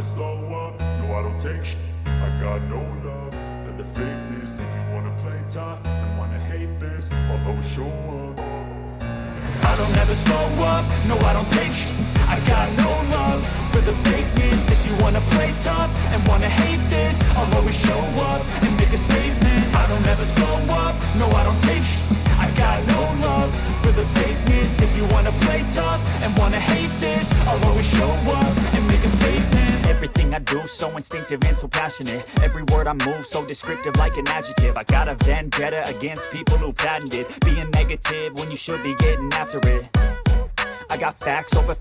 never slow up, no I don't take shit. I got no love for the fakeness. If you wanna play tough and wanna hate this, I'll always show up. I don't ever slow up, no I don't take shit. I got no love for the fakeness. If you wanna play tough and wanna hate this, I'll always show up and make a statement. I don't ever slow up, no I don't take shit. I got no love for the fakeness. If you wanna play tough and wanna hate this, I'll always show up and make a statement. Everything I do so instinctive and so passionate. Every word I move so descriptive like an adjective. I got a vendetta against people who patented being negative when you should be getting after it. I got facts over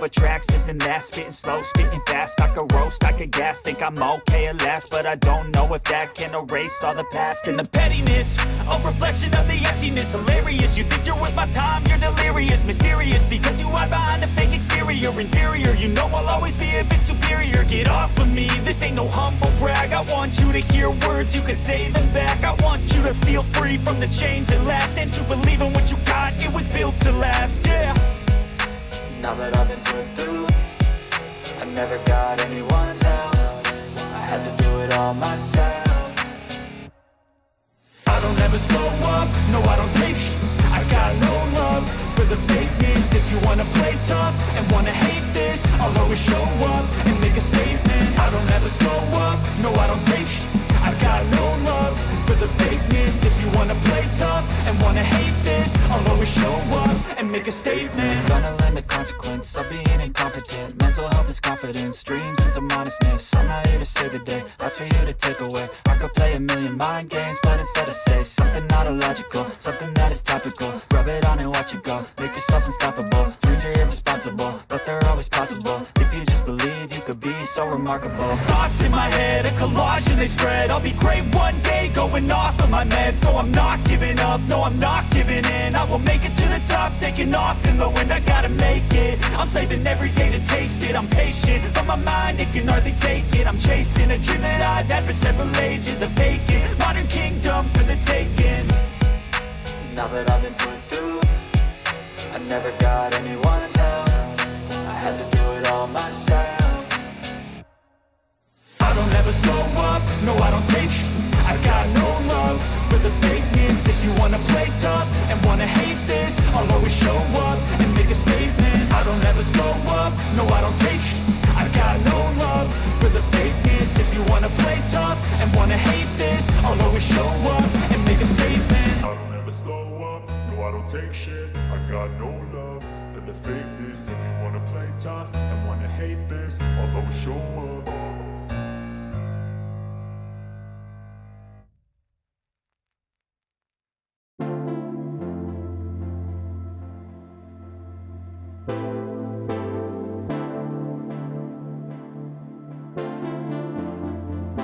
tracks, this and that. Spitting slow, spitting fast. I could roast, I could gas. Think I'm okay at last, but I don't know if that can erase all the past. And the pettiness, a reflection of the emptiness. Hilarious, you think you're worth my time, you're delirious. Mysterious, because you hide behind a fake exterior. Inferior, you know I'll always be a bit superior. Get off of me, this ain't no humble brag. I want you to hear words, you can say them back. I want you to feel free from the chains that last, and to believe in what you got, it was built to last, yeah. Now that I've been put through, I never got anyone's help. I had to do it all myself. I don't ever slow up, no I don't take shit. I got no love for the fakeness. If you wanna play tough and wanna hate this, I'll always show up and make a statement. I don't ever slow up, no I don't take shit. I got no love for the fakeness. If you wanna play tough and wanna hate this, I'll always show up and make a statement. Gonna learn the consequence of being incompetent. Mental health is confidence, dreams and some honestness. I'm not here to save the day, that's for you to take away. I could play a million mind games, but instead I say something not illogical, something that is topical. Rub it on and watch it go, make yourself unstoppable. Dreams are irresponsible, but they're always possible. If you just believe, you could be so remarkable. Thoughts in my head, a collage and they spread. I'll be great one day, going off of my meds. No, I'm not giving up, no, I'm not giving in. I will make it to the top, taking off in the wind. I gotta make it, I'm saving every day to taste it. I'm patient, but my mind, it can hardly take it. I'm chasing a dream that I've had for several ages. A vacant, modern kingdom for the taking. Now that I've been put through, I never got anyone's help. I had to do it all myself. I don't ever slow up, no I don't take shit. I got no love for the fakeness. If you wanna play tough and wanna hate this, I'll always show up and make a statement. I don't ever slow up, no I don't take shit. I got no love for the fakeness. If you wanna play tough and wanna hate this, I'll always show up and make a statement. I don't ever slow up, no I don't take shit. I got no love for the fakeness. If you wanna play tough and wanna hate this, I'll always show up.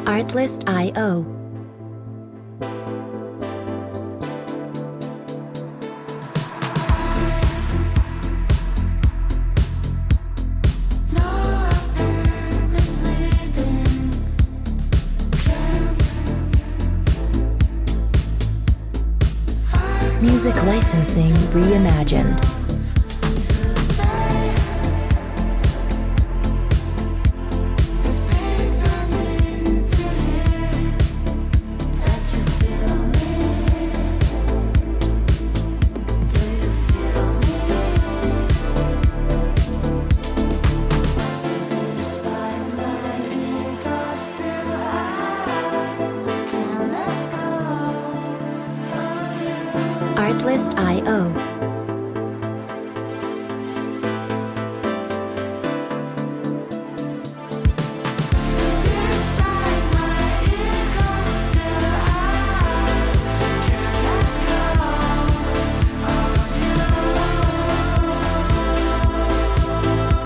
Artlist.io. Music licensing reimagined. Artlist.io.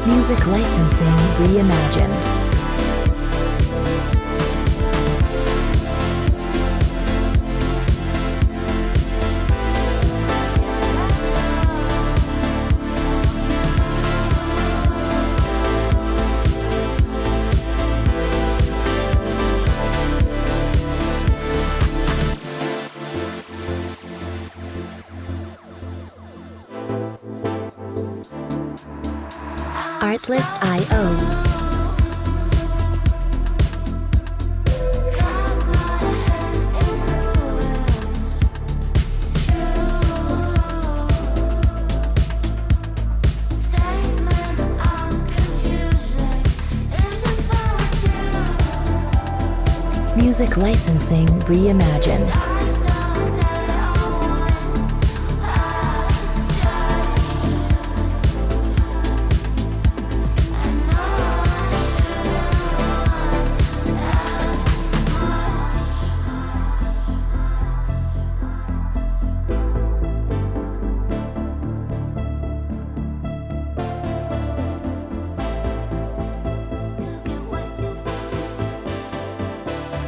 Music licensing reimagined. Artlist.io. Music licensing reimagined.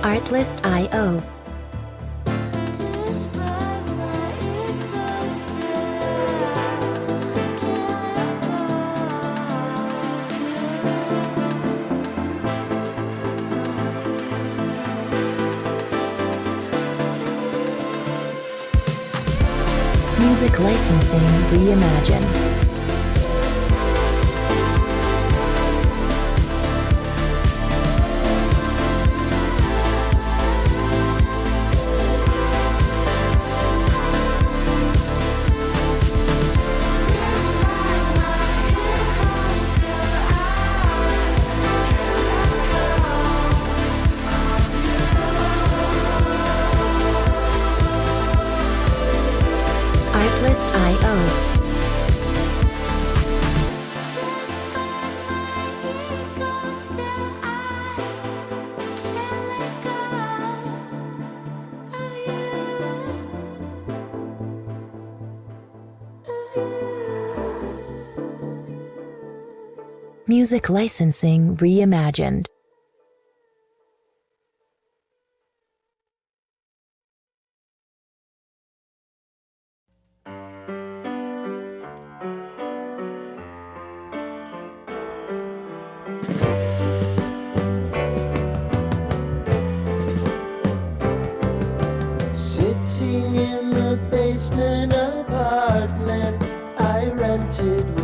Artlist.io. Music licensing reimagined. Artlist.io. Music licensing reimagined. Sitting in the basement apartment I rented